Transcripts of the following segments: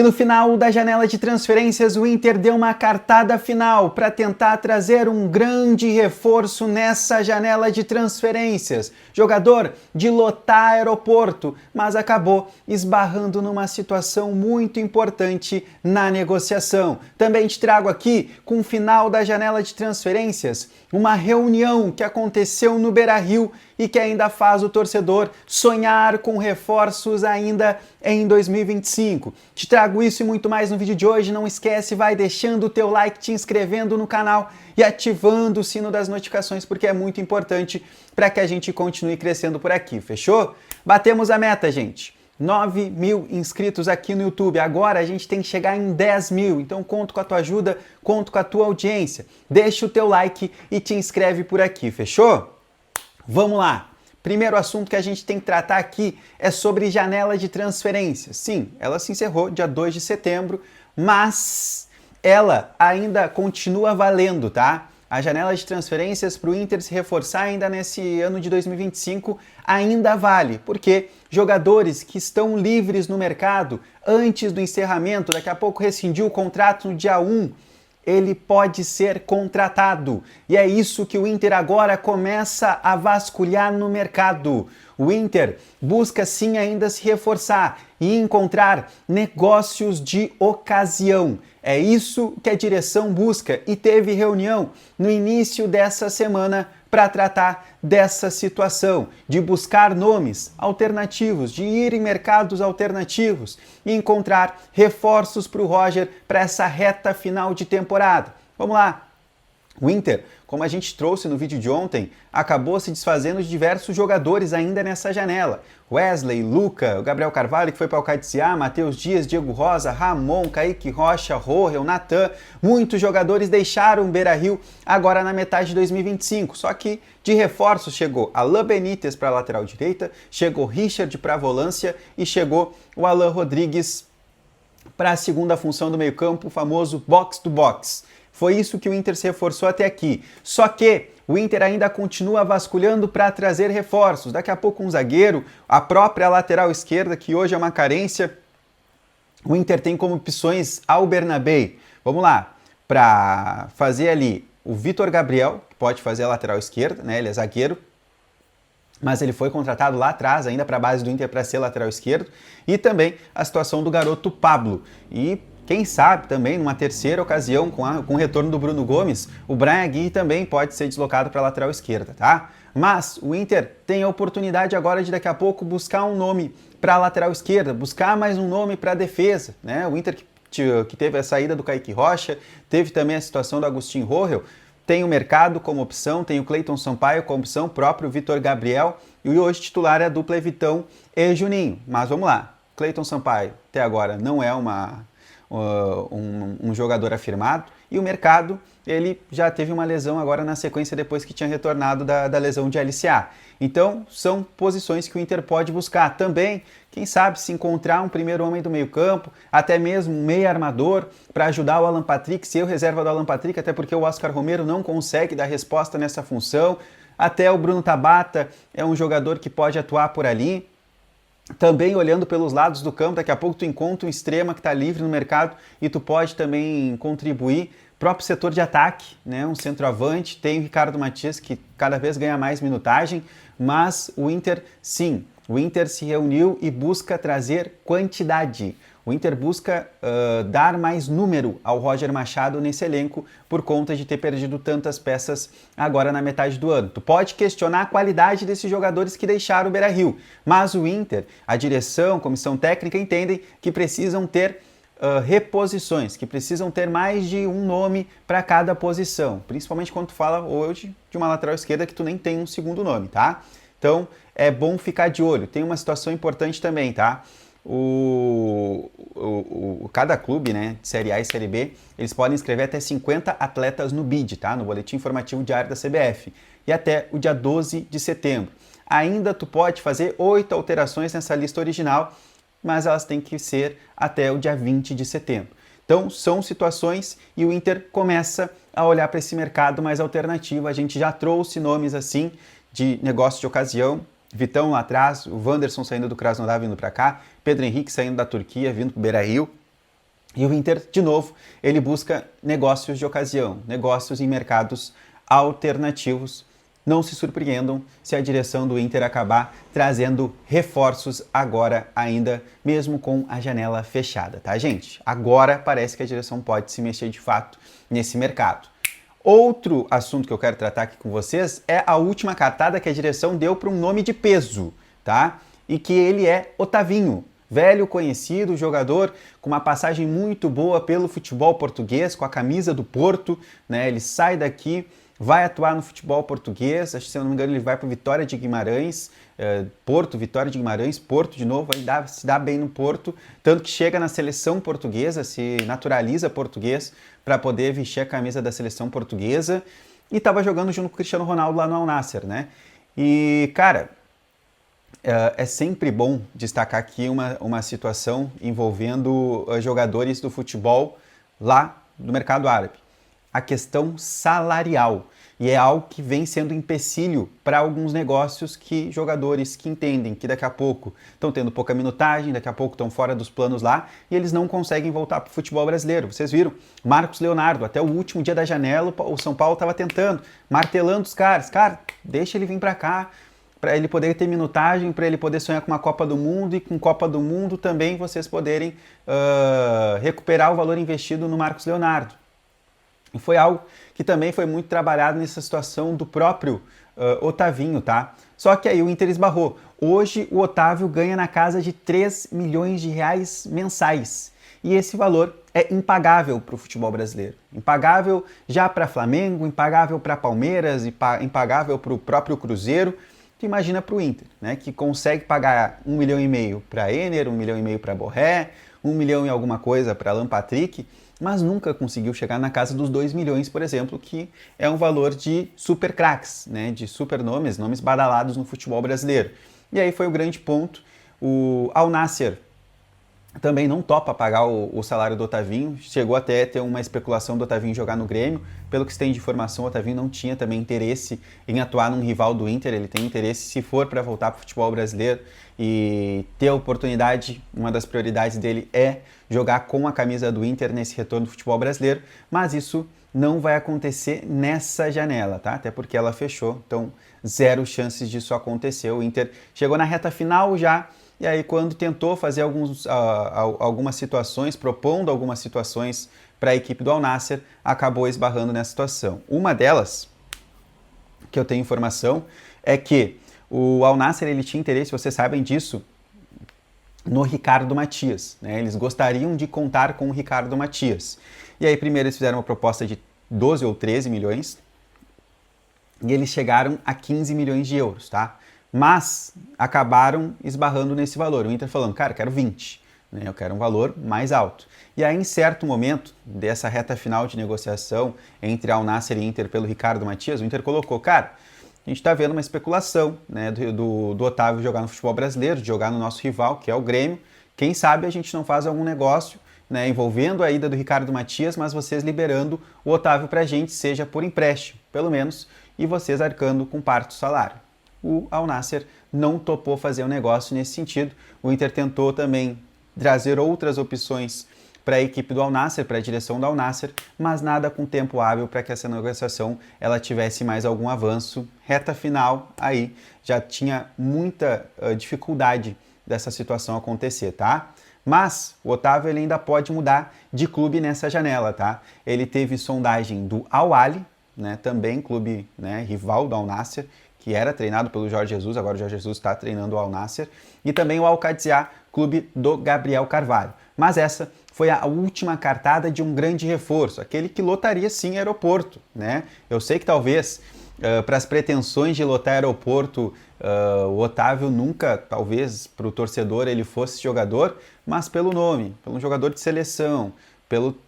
E no final da janela de transferências, o Inter deu uma cartada final para tentar trazer um grande reforço nessa janela de transferências. Jogador de lotar aeroporto, mas acabou esbarrando numa situação muito importante na negociação. Também te trago aqui, com o final da janela de transferências, uma reunião que aconteceu no Beira-Rio e que ainda faz o torcedor sonhar com reforços ainda em 2025. Te trago isso e muito mais no vídeo de hoje. Não esquece, vai deixando o teu like, te inscrevendo no canal e ativando o sino das notificações, porque é muito importante para que a gente continue crescendo por aqui, fechou? Batemos a meta, gente. 9.000 inscritos aqui no YouTube. Agora a gente tem que chegar em 10.000, então conto com a tua ajuda, conto com a tua audiência. Deixa o teu like e te inscreve por aqui, fechou? Vamos lá! Primeiro assunto que a gente tem que tratar aqui é sobre janela de transferências. Sim, ela se encerrou dia 2 de setembro, mas ela ainda continua valendo, tá? A janela de transferências para o Inter se reforçar ainda nesse ano de 2025 ainda vale, porque jogadores que estão livres no mercado antes do encerramento, daqui a pouco rescindiu o contrato no dia 1, ele pode ser contratado. E é isso que o Inter agora começa a vasculhar no mercado. O Inter busca sim ainda se reforçar e encontrar negócios de ocasião. É isso que a direção busca e teve reunião no início dessa semana para tratar dessa situação, de buscar nomes alternativos, de ir em mercados alternativos e encontrar reforços para o Roger para essa reta final de temporada. Vamos lá! O Inter, como a gente trouxe no vídeo de ontem, acabou se desfazendo de diversos jogadores ainda nessa janela. Wesley, Luca, o Gabriel Carvalho que foi para o KCA, Matheus Dias, Diego Rosa, Ramon, Kaique Rocha, Rohel, Natan. Muitos jogadores deixaram o Beira-Rio agora na metade de 2025. Só que de reforço chegou Alan Benítez para a lateral direita, chegou Richard para a volância e chegou o Alan Rodrigues para a segunda função do meio-campo, o famoso box-to-box. Foi isso que o Inter se reforçou até aqui. Só que o Inter ainda continua vasculhando para trazer reforços. Daqui a pouco um zagueiro, a própria lateral esquerda, que hoje é uma carência. O Inter tem como opções ao Bernabé. Vamos lá, para fazer ali o Vitor Gabriel, que pode fazer a lateral esquerda, né? Ele é zagueiro, mas ele foi contratado lá atrás, ainda para a base do Inter, para ser lateral esquerdo. E também a situação do garoto Pablo. E quem sabe também, numa terceira ocasião, com o retorno do Bruno Gomes, o Bryan Aguirre também pode ser deslocado para a lateral esquerda, tá? Mas o Inter tem a oportunidade agora de daqui a pouco buscar um nome para a lateral esquerda, buscar mais um nome para a defesa, né? O Inter que teve a saída do Kaique Rocha, teve também a situação do Agustin Rohel, tem o mercado como opção, tem o Cleiton Sampaio como opção, o próprio Vitor Gabriel, e hoje titular é a dupla Evitão e Juninho. Mas vamos lá, Cleiton Sampaio até agora não é um jogador afirmado, e o mercado, ele já teve uma lesão agora na sequência depois que tinha retornado da lesão de LCA. Então, são posições que o Inter pode buscar. Também, quem sabe, se encontrar um primeiro homem do meio campo, até mesmo um meio armador, para ajudar o Alan Patrick, ser o reserva do Alan Patrick, até porque o Oscar Romero não consegue dar resposta nessa função. Até o Bruno Tabata é um jogador que pode atuar por ali. Também olhando pelos lados do campo, daqui a pouco tu encontra um extrema que está livre no mercado e tu pode também contribuir. Próprio setor de ataque, né? Um centroavante, tem o Ricardo Matias que cada vez ganha mais minutagem, mas o Inter, sim, o Inter se reuniu e busca trazer quantidade. O Inter busca dar mais número ao Roger Machado nesse elenco por conta de ter perdido tantas peças agora na metade do ano. Tu pode questionar a qualidade desses jogadores que deixaram o Beira-Rio, mas o Inter, a direção, a comissão técnica entendem que precisam ter reposições, que precisam ter mais de um nome para cada posição, principalmente quando tu fala hoje de uma lateral esquerda que tu nem tem um segundo nome, tá? Então é bom ficar de olho. Tem uma situação importante também, tá? Cada clube, né, de Série A e Série B, eles podem inscrever até 50 atletas no BID, tá? No Boletim Informativo Diário da CBF, e até o dia 12 de setembro. Ainda tu pode fazer 8 alterações nessa lista original, mas elas têm que ser até o dia 20 de setembro. Então, são situações e o Inter começa a olhar para esse mercado mais alternativo. A gente já trouxe nomes assim de negócio de ocasião. Vitão lá atrás, o Wanderson saindo do Krasnodar vindo para cá, Pedro Henrique saindo da Turquia vindo para o Beira-Rio. E o Inter, de novo, ele busca negócios de ocasião, negócios em mercados alternativos. Não se surpreendam se a direção do Inter acabar trazendo reforços agora ainda, mesmo com a janela fechada, tá, gente? Agora parece que a direção pode se mexer de fato nesse mercado. Outro assunto que eu quero tratar aqui com vocês é a última cartada que a direção deu para um nome de peso, tá? E que ele é Otavinho, velho conhecido, jogador com uma passagem muito boa pelo futebol português, com a camisa do Porto, né? Ele sai daqui, vai atuar no futebol português, acho que se eu não me engano ele vai para o Vitória de Guimarães, Porto, Vitória de Guimarães, Porto de novo, aí se dá bem no Porto, tanto que chega na seleção portuguesa, se naturaliza português para poder vestir a camisa da seleção portuguesa e estava jogando junto com o Cristiano Ronaldo lá no Al Nassr, né? E, cara, é sempre bom destacar aqui uma situação envolvendo jogadores do futebol lá do mercado árabe. A questão salarial. E é algo que vem sendo empecilho para alguns negócios que jogadores que entendem que daqui a pouco estão tendo pouca minutagem, daqui a pouco estão fora dos planos lá e eles não conseguem voltar para o futebol brasileiro. Vocês viram? Marcos Leonardo, até o último dia da janela, o São Paulo estava tentando, martelando os caras. Cara, deixa ele vir para cá, para ele poder ter minutagem, para ele poder sonhar com uma Copa do Mundo e com Copa do Mundo também vocês poderem recuperar o valor investido no Marcos Leonardo. E foi algo que também foi muito trabalhado nessa situação do próprio Otavinho, tá? Só que aí o Inter esbarrou. Hoje o Otávio ganha na casa de 3 milhões de reais mensais. E esse valor é impagável para o futebol brasileiro. Impagável já para Flamengo, impagável para Palmeiras, impagável para o próprio Cruzeiro. Tu imagina para o Inter, né? Que consegue pagar 1,5 milhão para Ener, 1,5 milhão para Borré, 1 milhão e alguma coisa para Alan Patrick, mas nunca conseguiu chegar na casa dos 2 milhões, por exemplo, que é um valor de super craques, né, de super nomes badalados no futebol brasileiro. E aí foi o grande ponto. O Al Nassr também não topa pagar o salário do Otavinho, chegou até a ter uma especulação do Otavinho jogar no Grêmio. Pelo que se tem de informação, o Otavinho não tinha também interesse em atuar num rival do Inter, ele tem interesse, se for para voltar para o futebol brasileiro e ter a oportunidade, uma das prioridades dele é jogar com a camisa do Inter nesse retorno do futebol brasileiro, mas isso não vai acontecer nessa janela, tá? Até porque ela fechou, então zero chances disso acontecer. O Inter chegou na reta final já, e aí quando tentou fazer algumas situações, propondo algumas situações para a equipe do Al Nassr, acabou esbarrando nessa situação. Uma delas, que eu tenho informação, é que o Al Nassr ele tinha interesse, vocês sabem disso, no Ricardo Matias, né? Eles gostariam de contar com o Ricardo Matias. E aí primeiro eles fizeram uma proposta de 12 ou 13 milhões e eles chegaram a 15 milhões de euros, tá? Mas acabaram esbarrando nesse valor. O Inter falando, cara, eu quero 20, né? Eu quero um valor mais alto. E aí, em certo momento dessa reta final de negociação entre Al Nassr e Inter pelo Ricardo Matias, o Inter colocou, cara, a gente está vendo uma especulação, né, do Otávio jogar no futebol brasileiro, de jogar no nosso rival, que é o Grêmio. Quem sabe a gente não faz algum negócio, né, envolvendo a ida do Ricardo Matias, mas vocês liberando o Otávio para a gente, seja por empréstimo, pelo menos, e vocês arcando com parte do salário. O Al Nassr não topou fazer um negócio nesse sentido. O Inter tentou também trazer outras opções para a equipe do Al Nassr, para a direção do Al Nassr, mas nada com tempo hábil para que essa negociação ela tivesse mais algum avanço. Reta final, aí já tinha muita dificuldade dessa situação acontecer, tá? Mas o Otávio ele ainda pode mudar de clube nessa janela, tá? Ele teve sondagem do Al Ahly, né, também clube, né, rival do Al Nassr, que era treinado pelo Jorge Jesus, agora o Jorge Jesus está treinando o Al Nassr, e também o Al-Qadsiya, clube do Gabriel Carvalho. Mas essa foi a última cartada de um grande reforço, aquele que lotaria sim aeroporto, né? Eu sei que talvez para as pretensões de lotar aeroporto, o Otávio nunca, talvez para o torcedor ele fosse jogador, mas pelo nome, pelo jogador de seleção,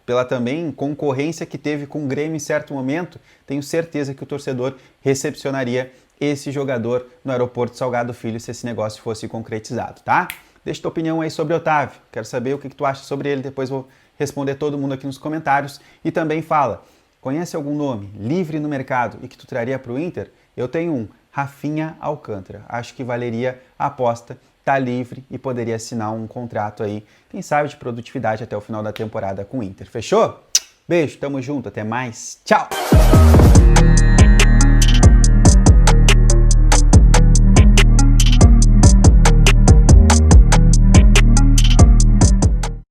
pela também concorrência que teve com o Grêmio em certo momento, tenho certeza que o torcedor recepcionaria esse jogador no aeroporto Salgado Filho se esse negócio fosse concretizado, tá? Deixa tua opinião aí sobre o Otávio, quero saber o que tu acha sobre ele, depois vou responder todo mundo aqui nos comentários. E também fala, conhece algum nome livre no mercado e que tu traria para o Inter? Eu tenho um, Rafinha Alcântara, acho que valeria a aposta tá livre e poderia assinar um contrato aí, quem sabe de produtividade até o final da temporada com o Inter. Fechou? Beijo, tamo junto, até mais, tchau!